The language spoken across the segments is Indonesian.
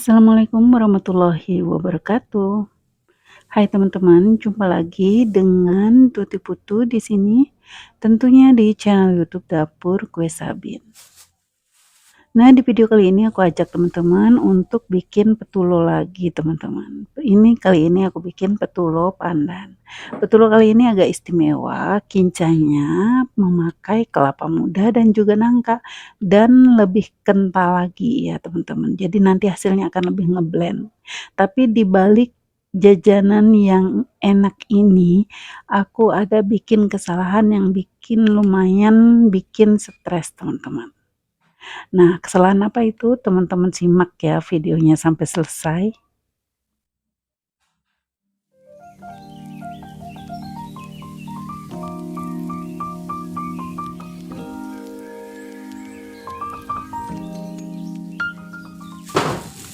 Assalamualaikum warahmatullahi wabarakatuh. Hai teman-teman, jumpa lagi dengan Tuti Putu di sini, tentunya di channel YouTube Dapur Kue Sabin. Nah, di video kali ini aku ajak teman-teman untuk bikin petulo lagi, teman-teman. Kali ini aku bikin petulo pandan. Petulo kali ini agak istimewa, kincanya memakai kelapa muda dan juga nangka dan lebih kental lagi ya, teman-teman. Jadi nanti hasilnya akan lebih ngeblend. Tapi di balik jajanan yang enak ini, aku ada bikin kesalahan yang lumayan bikin stres, teman-teman. Nah, kesalahan apa itu? Teman-teman simak ya videonya sampai selesai.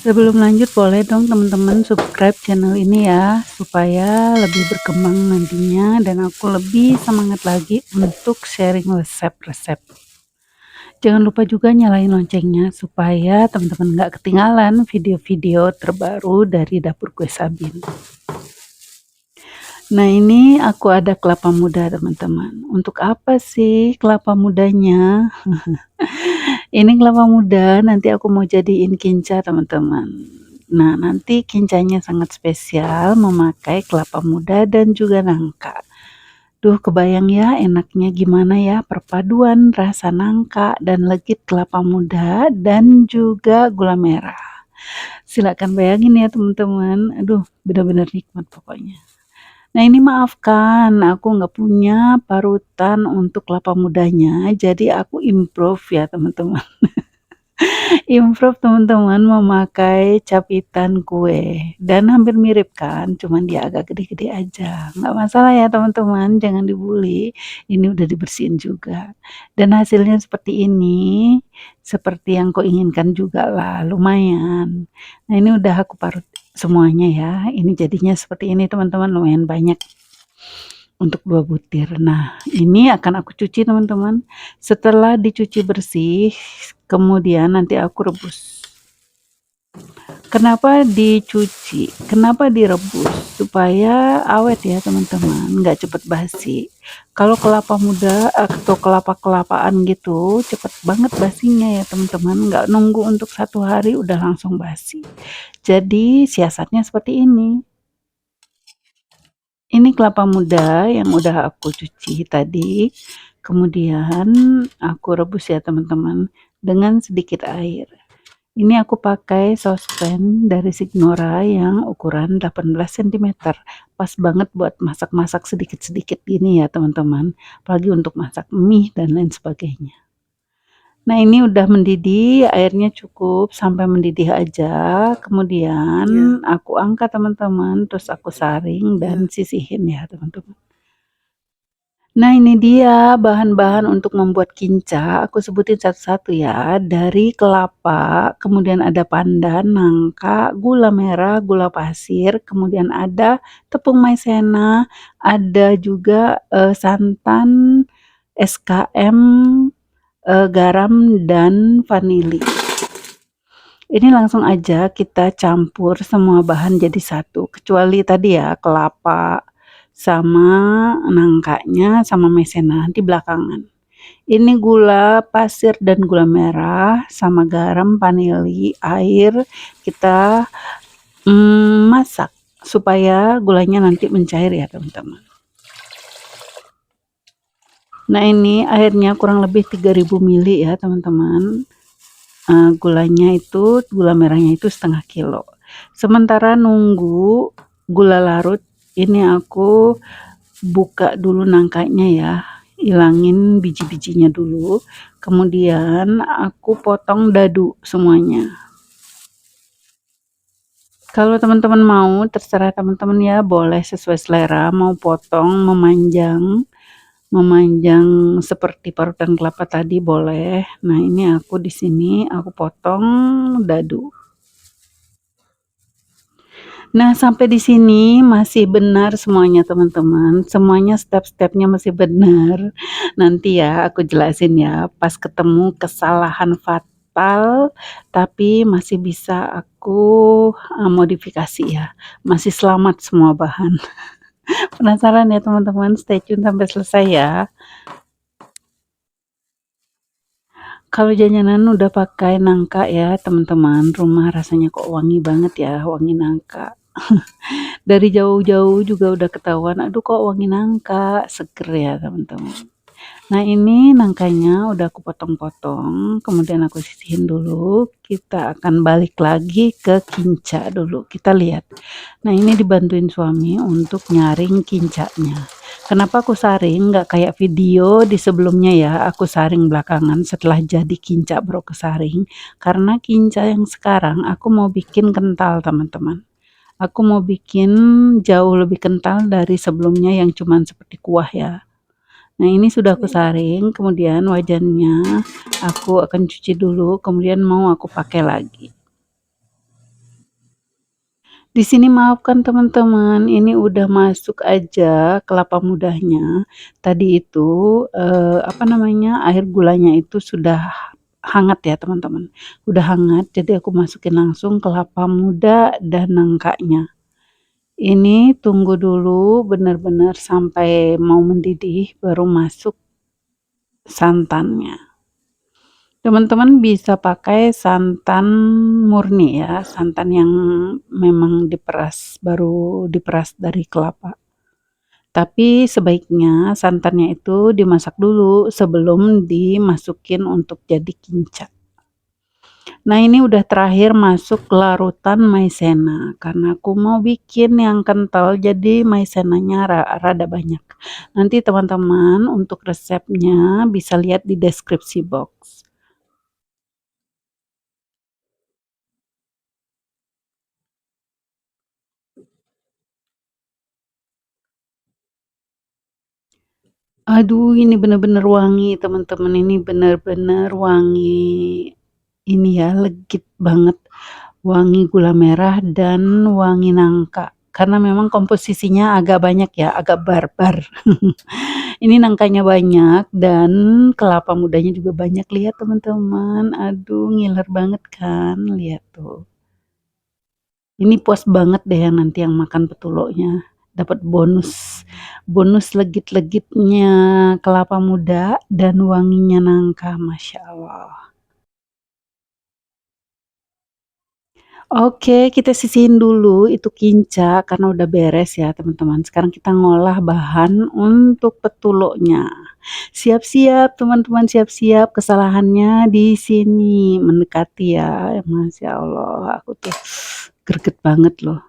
Sebelum lanjut, boleh dong teman-teman subscribe channel ini ya, supaya lebih berkembang nantinya dan aku lebih semangat lagi untuk sharing resep-resep. Jangan lupa juga nyalain loncengnya supaya teman-teman nggak ketinggalan video-video terbaru dari Dapur Kue Sabin. Nah, ini aku ada kelapa muda, teman-teman. Untuk apa sih kelapa mudanya? Ini kelapa muda nanti aku mau jadiin kinca, teman-teman. Nah, nanti kincanya sangat spesial memakai kelapa muda dan juga nangka. Duh, kebayang ya enaknya gimana ya perpaduan rasa nangka dan legit kelapa muda dan juga gula merah. Silakan bayangin ya teman-teman. Aduh, benar-benar nikmat pokoknya. Nah, ini maafkan aku nggak punya parutan untuk kelapa mudanya, jadi aku improve ya teman-teman. Improve teman-teman memakai capitan kue dan hampir mirip kan, cuman dia agak gede-gede aja. Nggak masalah ya teman-teman, jangan dibully. Ini udah dibersihin juga. Dan hasilnya seperti ini, seperti yang kau inginkan juga lah, lumayan. Nah, ini udah aku parut semuanya ya. Ini jadinya seperti ini teman-teman, lumayan banyak untuk 2 butir. Nah, ini akan aku cuci teman-teman. Setelah dicuci bersih, kemudian nanti aku rebus. Kenapa dicuci? Kenapa direbus? Supaya awet ya teman-teman, nggak cepet basi. Kalau kelapa muda atau kelapa-kelapaan gitu, cepet banget basinya ya teman-teman, nggak nunggu untuk 1 hari udah langsung basi. Jadi siasatnya seperti ini. Ini kelapa muda yang udah aku cuci tadi, kemudian aku rebus ya teman-teman dengan sedikit air. Ini aku pakai saucepan dari Signora yang ukuran 18 cm. Pas banget buat masak-masak sedikit-sedikit gini ya teman-teman, apalagi untuk masak mie dan lain sebagainya. Nah, ini udah mendidih, airnya cukup sampai mendidih aja. Kemudian aku angkat teman-teman, terus aku saring dan sisihin ya teman-teman. Nah, ini dia bahan-bahan untuk membuat kinca. Aku sebutin satu-satu ya. Dari kelapa, kemudian ada pandan, nangka, gula merah, gula pasir, kemudian ada tepung maizena, ada juga santan, SKM, garam dan vanili. Ini langsung aja kita campur semua bahan jadi satu, kecuali tadi ya kelapa sama nangkanya sama maizena nanti belakangan. Ini gula pasir dan gula merah sama garam, vanili, air kita masak supaya gulanya nanti mencair ya teman-teman. Nah, ini airnya kurang lebih 3000 ml ya teman-teman. Gulanya itu, gula merahnya itu setengah kilo. Sementara nunggu gula larut, ini aku buka dulu nangkanya ya, ilangin biji-bijinya dulu. Kemudian aku potong dadu semuanya. Kalau teman-teman mau, terserah teman-teman ya, boleh sesuai selera, mau potong, memanjang seperti parutan kelapa tadi boleh. Nah, ini aku di sini aku potong dadu. Nah, sampai di sini masih benar semuanya teman-teman. Semuanya step-stepnya masih benar. Nanti ya aku jelasin ya pas ketemu kesalahan fatal kental, tapi masih bisa aku, modifikasi ya, masih selamat semua bahan. Penasaran ya teman-teman? Stay tune sampai selesai ya. Kalau jajanan udah pakai nangka ya teman-teman, rumah rasanya kok wangi banget ya, wangi nangka. Dari jauh-jauh juga udah ketahuan, aduh kok wangi nangka, seger ya teman-teman. Nah ini nangkanya udah aku potong-potong, kemudian aku sisihin dulu. Kita akan balik lagi ke kinca dulu, kita lihat. Nah ini dibantuin suami untuk nyaring kincanya. Kenapa aku saring, nggak kayak video di sebelumnya ya, aku saring belakangan setelah jadi kinca baru kesaring. Karena kinca yang sekarang aku mau bikin kental teman-teman. Aku mau bikin jauh lebih kental dari sebelumnya yang cuman seperti kuah ya. Nah ini sudah aku saring, kemudian wajannya aku akan cuci dulu, kemudian mau aku pakai lagi. Di sini maafkan teman-teman, ini udah masuk aja kelapa mudanya. Tadi itu, apa namanya, air gulanya itu sudah hangat ya teman-teman, udah hangat, jadi aku masukin langsung kelapa muda dan nangkanya. Ini tunggu dulu benar-benar sampai mau mendidih, baru masuk santannya. Teman-teman bisa pakai santan murni ya, santan yang memang diperas, baru diperas dari kelapa. Tapi sebaiknya santannya itu dimasak dulu sebelum dimasukin untuk jadi kinca. Nah ini udah terakhir masuk larutan maizena, karena aku mau bikin yang kental jadi maizenanya rada banyak. Nanti teman-teman untuk resepnya bisa lihat di deskripsi box. Aduh, ini bener-bener wangi teman-teman, ini bener-bener wangi, ini ya, legit banget, wangi gula merah dan wangi nangka. Karena memang komposisinya agak banyak ya, agak barbar. Ini nangkanya banyak dan kelapa mudanya juga banyak, lihat teman-teman, aduh ngiler banget kan, lihat tuh. Ini puas banget deh yang nanti yang makan petuloknya, dapat bonus bonus legit-legitnya kelapa muda dan wanginya nangka, Masya Allah. Oke, kita sisihin dulu itu kinca karena udah beres ya teman-teman. Sekarang kita ngolah bahan untuk petuloknya. Siap-siap teman-teman, siap-siap kesalahannya di sini mendekati ya. Masya Allah, aku tuh greget banget loh.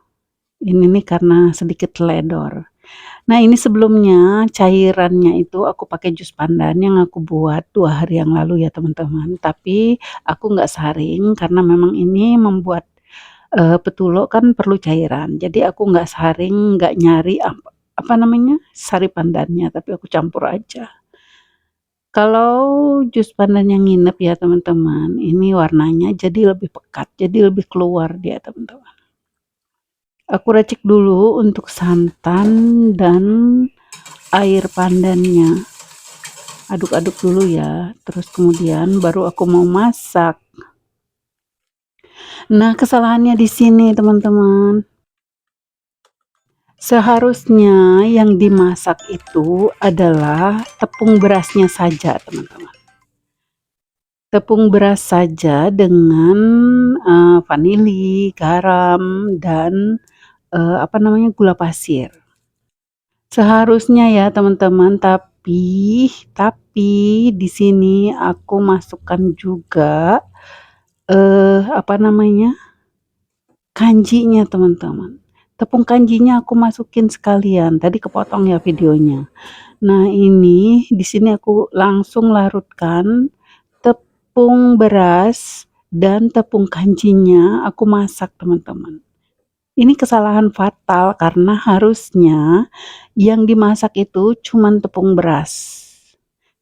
Ini nih karena sedikit teledor. Nah ini sebelumnya cairannya itu aku pakai jus pandan yang aku buat 2 hari yang lalu ya teman-teman. Tapi aku nggak saring karena memang ini membuat, petulok kan perlu cairan. Jadi aku nggak saring, nggak nyari apa namanya, sari pandannya, tapi aku campur aja. Kalau jus pandan yang nginep ya teman-teman, ini warnanya jadi lebih pekat, jadi lebih keluar dia teman-teman. Aku racik dulu untuk santan dan air pandannya. Aduk-aduk dulu ya, terus kemudian baru aku mau masak. Nah, kesalahannya di sini teman-teman. Seharusnya yang dimasak itu adalah tepung berasnya saja teman-teman. Tepung beras saja dengan, vanili, garam, dan, apa namanya, gula pasir. Seharusnya ya teman-teman, tapi di sini aku masukkan juga, apa namanya, kanjinya teman-teman. Tepung kanjinya aku masukin sekalian, tadi kepotong ya videonya. Nah ini di sini aku langsung larutkan tepung beras dan tepung kanjinya aku masak teman-teman. Ini kesalahan fatal karena harusnya yang dimasak itu cuman tepung beras.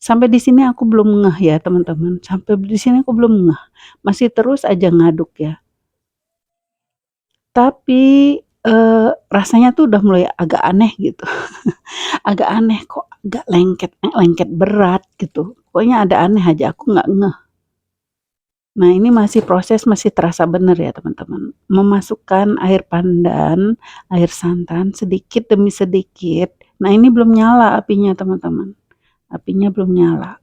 Sampai di sini aku belum ngeh ya teman-teman, sampai di sini aku belum ngeh, masih terus aja ngaduk ya. Tapi, rasanya tuh udah mulai agak aneh gitu, agak aneh kok agak lengket lengket berat gitu, pokoknya ada aneh aja, aku nggak ngeh. Nah, ini masih proses, masih terasa benar ya teman-teman. Memasukkan air pandan, air santan sedikit demi sedikit. Nah, ini belum nyala apinya teman-teman. Apinya belum nyala.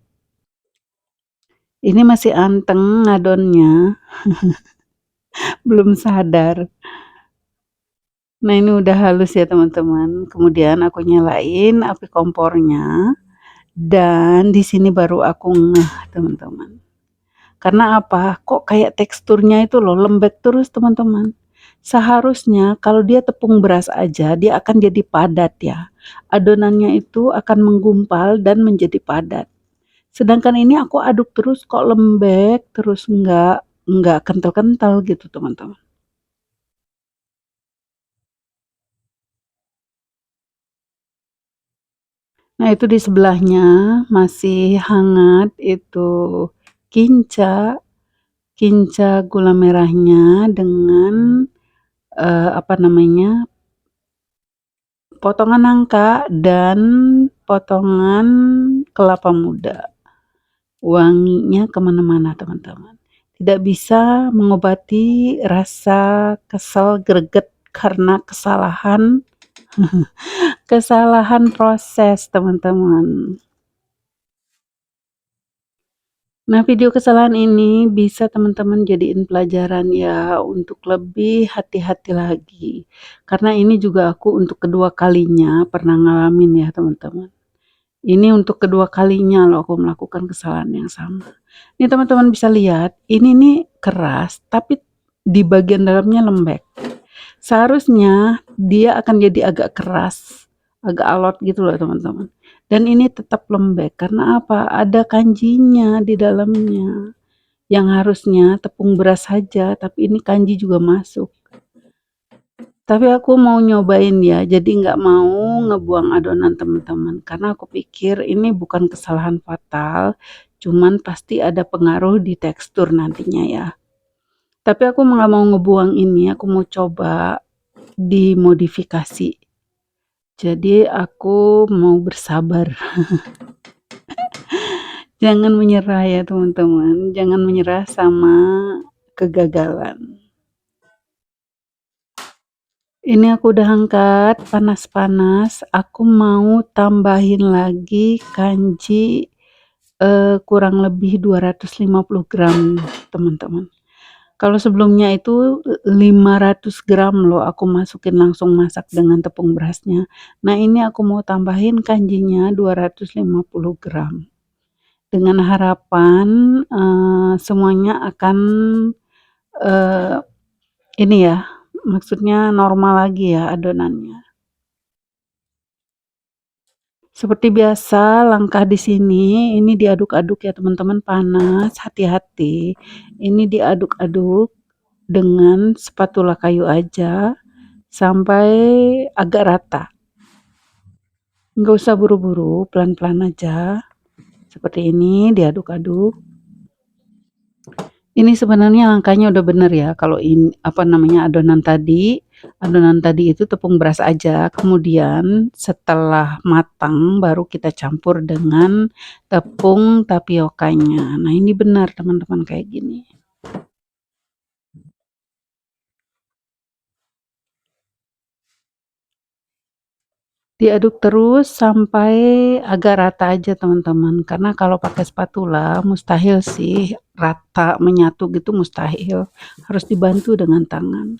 Ini masih anteng ngadonnya, belum sadar. Nah, ini udah halus ya teman-teman. Kemudian aku nyalain api kompornya dan di sini baru aku ngeh teman-teman. Karena apa? Kok kayak teksturnya itu loh lembek terus teman-teman. Seharusnya kalau dia tepung beras aja dia akan jadi padat ya. Adonannya itu akan menggumpal dan menjadi padat. Sedangkan ini aku aduk terus kok lembek terus nggak kental-kental gitu teman-teman. Nah, itu di sebelahnya masih hangat itu kinca, kinca gula merahnya dengan apa namanya, potongan nangka dan potongan kelapa muda. Wanginya kemana-mana teman-teman. Tidak bisa mengobati rasa kesel greget karena kesalahan proses teman-teman. Nah, video kesalahan ini bisa teman-teman jadiin pelajaran ya untuk lebih hati-hati lagi. Karena ini juga aku untuk kedua kalinya pernah ngalamin ya teman-teman. Ini untuk kedua kalinya loh aku melakukan kesalahan yang sama. Ini teman-teman bisa lihat, ini nih keras tapi di bagian dalamnya lembek. Seharusnya dia akan jadi agak keras, agak alot gitu loh teman-teman. Dan ini tetap lembek karena apa? Ada kanjinya di dalamnya. Yang harusnya tepung beras saja, tapi ini kanji juga masuk. Tapi aku mau nyobain ya, jadi nggak mau ngebuang adonan teman-teman. Karena aku pikir ini bukan kesalahan fatal, cuman pasti ada pengaruh di tekstur nantinya ya. Tapi aku nggak mau ngebuang ini, aku mau coba dimodifikasi. Jadi aku mau bersabar. Jangan menyerah ya teman-teman, jangan menyerah sama kegagalan. Ini aku udah angkat, panas-panas, aku mau tambahin lagi kanji, kurang lebih 250 gram teman-teman. Kalau sebelumnya itu 500 gram loh aku masukin langsung masak dengan tepung berasnya. Nah, ini aku mau tambahin kanjinya 250 gram. Dengan harapan, semuanya akan, eee, ini ya, maksudnya normal lagi ya adonannya. Seperti biasa langkah di sini, ini diaduk-aduk ya teman-teman, panas, hati-hati. Ini diaduk-aduk dengan spatula kayu aja sampai agak rata. Nggak usah buru-buru, pelan-pelan aja. Seperti ini diaduk-aduk. Ini sebenarnya langkahnya udah bener ya, kalau apa namanya, adonan tadi itu tepung beras aja, kemudian setelah matang baru kita campur dengan tepung tapiokanya. Nah, ini benar teman-teman kayak gini. Diaduk terus sampai agak rata aja teman-teman, karena kalau pakai spatula mustahil sih rata menyatu gitu, mustahil. Harus dibantu dengan tangan.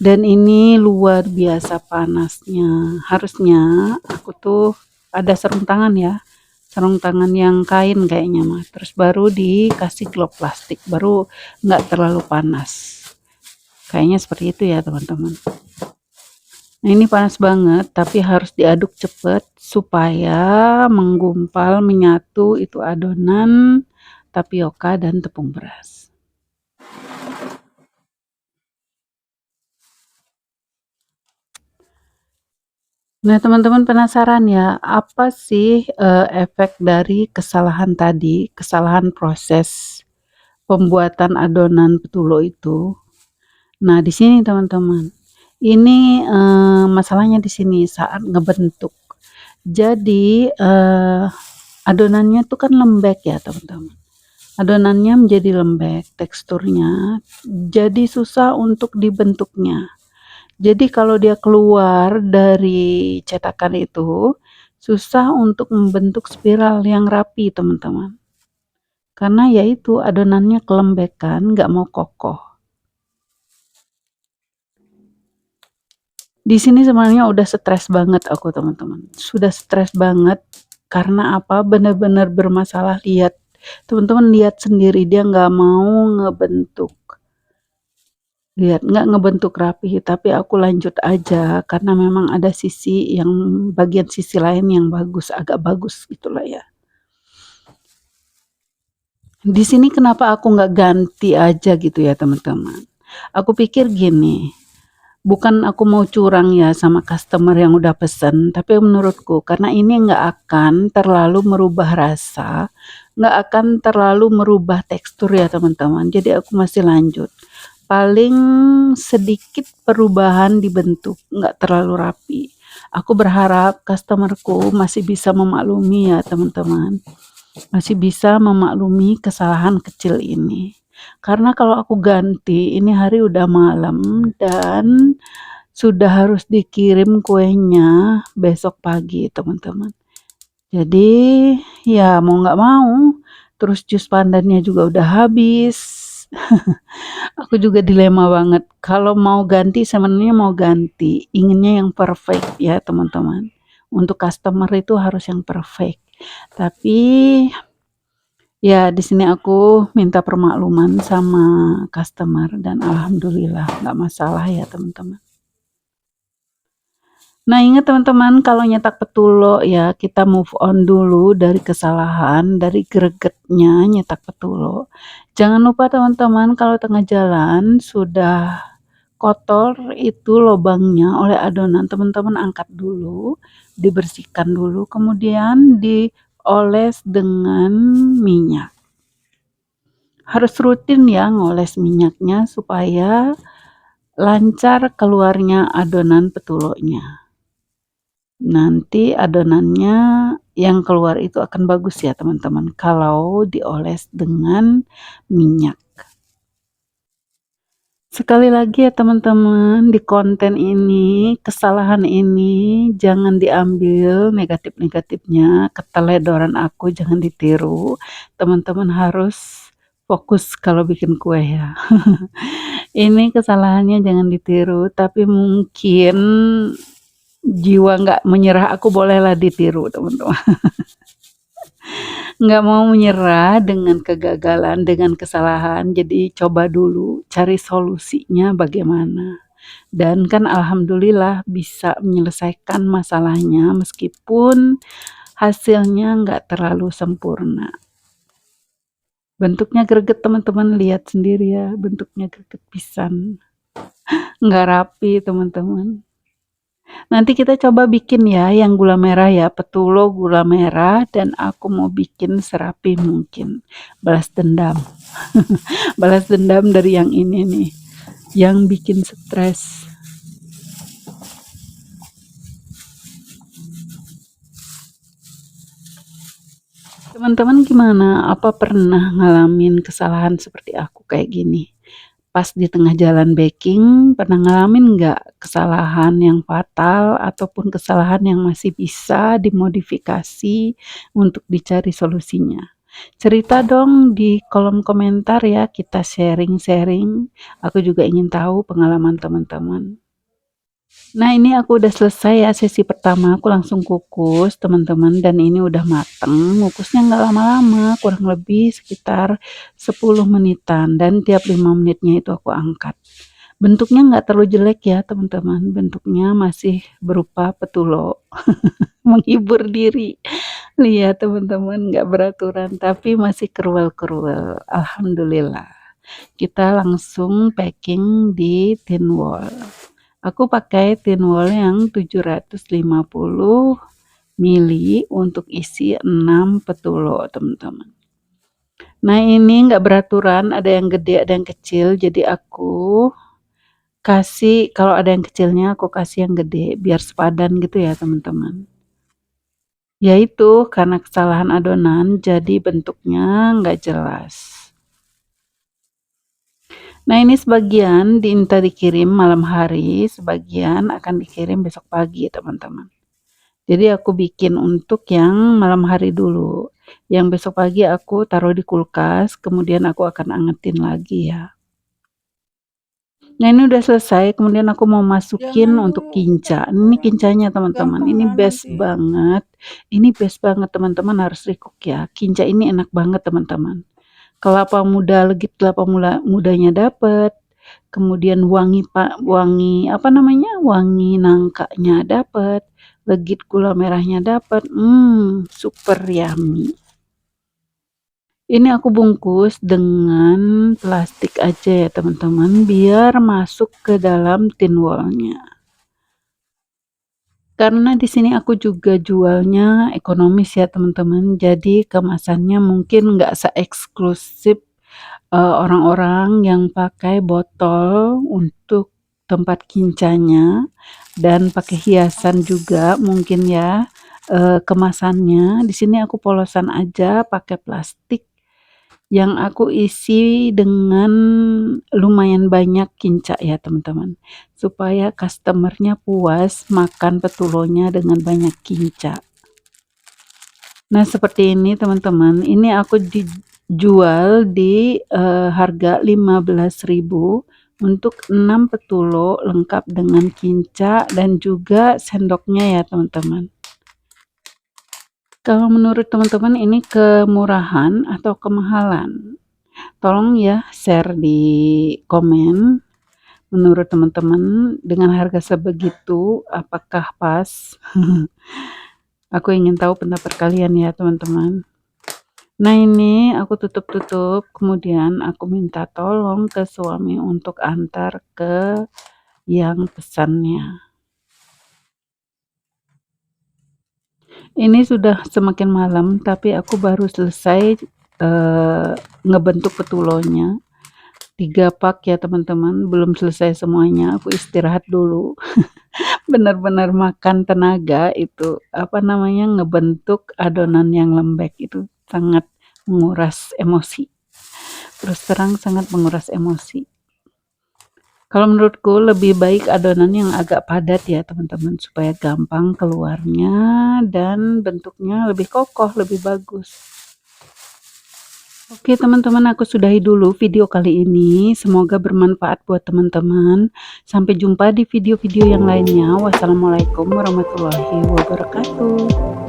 Dan ini luar biasa panasnya. Harusnya aku tuh ada sarung tangan ya. Sarung tangan yang kain kayaknya mah. Terus baru dikasih glove plastik. Baru nggak terlalu panas. Kayaknya seperti itu ya teman-teman. Nah, ini panas banget tapi harus diaduk cepet supaya menggumpal menyatu itu adonan tapioka dan tepung beras. Nah, teman-teman penasaran ya, apa sih efek dari kesalahan tadi, kesalahan proses pembuatan adonan petulo itu? Nah, di sini teman-teman, ini masalahnya di sini saat ngebentuk. Jadi adonannya tuh kan lembek ya teman-teman. Adonannya menjadi lembek teksturnya, jadi susah untuk dibentuknya. Jadi kalau dia keluar dari cetakan itu, susah untuk membentuk spiral yang rapi teman-teman. Karena yaitu adonannya kelembekan, nggak mau kokoh. Di sini sebenarnya udah stres banget aku teman-teman. Sudah stres banget karena apa? Benar-benar bermasalah. Lihat, teman-teman lihat sendiri dia nggak mau ngebentuk. Lihat, nggak ngebentuk rapi, tapi aku lanjut aja karena memang ada sisi yang bagian sisi lain yang bagus, agak bagus gitulah ya. Di sini kenapa aku nggak ganti aja gitu ya teman-teman. Aku pikir gini, bukan aku mau curang ya sama customer yang udah pesen, tapi menurutku karena ini nggak akan terlalu merubah rasa, nggak akan terlalu merubah tekstur ya teman-teman. Jadi aku masih lanjut. Paling sedikit perubahan di bentuk, nggak terlalu rapi. Aku berharap customerku masih bisa memaklumi ya teman-teman. Masih bisa memaklumi kesalahan kecil ini. Karena kalau aku ganti, ini hari udah malam dan sudah harus dikirim kuenya besok pagi teman-teman. Jadi ya mau nggak mau, terus jus pandannya juga udah habis. Aku juga dilema banget. Kalau mau ganti sebenarnya mau ganti, inginnya yang perfect ya teman-teman. Untuk customer itu harus yang perfect. Tapi ya di sini aku minta permakluman sama customer dan alhamdulillah nggak masalah ya teman-teman. Nah ingat teman-teman kalau nyetak petulo ya kita move on dulu dari kesalahan, dari gregetnya nyetak petulo. Jangan lupa teman-teman kalau tengah jalan sudah kotor itu lubangnya oleh adonan, teman-teman angkat dulu, dibersihkan dulu, kemudian dioles dengan minyak. Harus rutin ya ngoles minyaknya supaya lancar keluarnya adonan petulonya. Nanti adonannya yang keluar itu akan bagus ya teman-teman kalau dioles dengan minyak. Sekali lagi ya teman-teman, di konten ini, kesalahan ini jangan diambil negatif-negatifnya, keteledoran aku jangan ditiru. Teman-teman harus fokus kalau bikin kue ya. Ini kesalahannya jangan ditiru, tapi mungkin jiwa nggak menyerah aku bolehlah ditiru teman-teman. Nggak mau menyerah dengan kegagalan, dengan kesalahan, jadi coba dulu cari solusinya bagaimana. Dan kan alhamdulillah bisa menyelesaikan masalahnya meskipun hasilnya nggak terlalu sempurna. Bentuknya greget teman-teman, lihat sendiri ya, bentuknya greget pisan. Nggak rapi teman-teman. Nanti kita coba bikin ya yang gula merah ya, petulo gula merah dan aku mau bikin serapi mungkin. Balas dendam. Balas dendam dari yang ini nih, yang bikin stres. Teman-teman gimana? Apa pernah ngalamin kesalahan seperti aku kayak gini? Pas di tengah jalan baking, pernah ngalamin nggak kesalahan yang fatal ataupun kesalahan yang masih bisa dimodifikasi untuk dicari solusinya? Cerita dong di kolom komentar ya, kita sharing-sharing. Aku juga ingin tahu pengalaman teman-teman. Nah ini aku udah selesai ya sesi pertama, aku langsung kukus teman-teman dan ini udah mateng. Ngukusnya nggak lama-lama, kurang lebih sekitar 10 menitan dan tiap 5 menitnya itu aku angkat. Bentuknya nggak terlalu jelek ya teman-teman, bentuknya masih berupa petulo. Menghibur diri. Lihat teman-teman nggak beraturan tapi masih keruel-keruel. Alhamdulillah. Kita langsung packing di tin wall. Aku pakai tin wall yang 750 mili untuk isi 6 petulo teman-teman. Nah ini nggak beraturan, ada yang gede ada yang kecil, jadi aku kasih kalau ada yang kecilnya aku kasih yang gede biar sepadan gitu ya teman-teman. Yaitu karena kesalahan adonan jadi bentuknya nggak jelas. Nah, ini sebagian diminta dikirim malam hari, sebagian akan dikirim besok pagi, teman-teman. Jadi aku bikin untuk yang malam hari dulu. Yang besok pagi aku taruh di kulkas, kemudian aku akan angetin lagi ya. Nah, ini udah selesai, kemudian aku mau masukin untuk kinca. Ini kincanya teman-teman, ini best banget. Ini best banget teman-teman, harus recook ya. Kinca ini enak banget teman-teman. Kelapa muda, legit kelapa mudanya dapet. Kemudian wangi apa namanya? Wangi nangkanya dapet. Legit gula merahnya dapet. Super yummy. Ini aku bungkus dengan plastik aja ya teman-teman, biar masuk ke dalam tin wallnya. Karena di sini aku juga jualnya ekonomis ya teman-teman, jadi kemasannya mungkin nggak se-eksklusif orang-orang yang pakai botol untuk tempat kincanya dan pakai hiasan juga mungkin ya kemasannya. Di sini aku polosan aja pakai plastik yang aku isi dengan lumayan banyak kinca ya teman-teman, supaya customernya puas makan petulonya dengan banyak kinca. Nah, seperti ini teman-teman, ini aku dijual di harga 15.000 untuk 6 petulo lengkap dengan kinca dan juga sendoknya ya teman-teman. Kalau menurut teman-teman ini kemurahan atau kemahalan? Tolong ya share di komen, menurut teman-teman dengan harga sebegitu apakah pas? Aku ingin tahu pendapat kalian ya teman-teman. Nah, ini aku tutup-tutup, kemudian aku minta tolong ke suami untuk antar ke yang pesannya. Ini sudah semakin malam, tapi aku baru selesai ngebentuk petulonya. 3 pak ya teman-teman, belum selesai semuanya, aku istirahat dulu. Benar-benar makan tenaga itu, apa namanya, ngebentuk adonan yang lembek itu sangat menguras emosi. Terus terang sangat menguras emosi. Kalau menurutku lebih baik adonan yang agak padat ya teman-teman, supaya gampang keluarnya dan bentuknya lebih kokoh, lebih bagus. Oke teman-teman, aku sudahi dulu video kali ini. Semoga bermanfaat buat teman-teman. Sampai jumpa di video-video yang lainnya. Wassalamualaikum warahmatullahi wabarakatuh.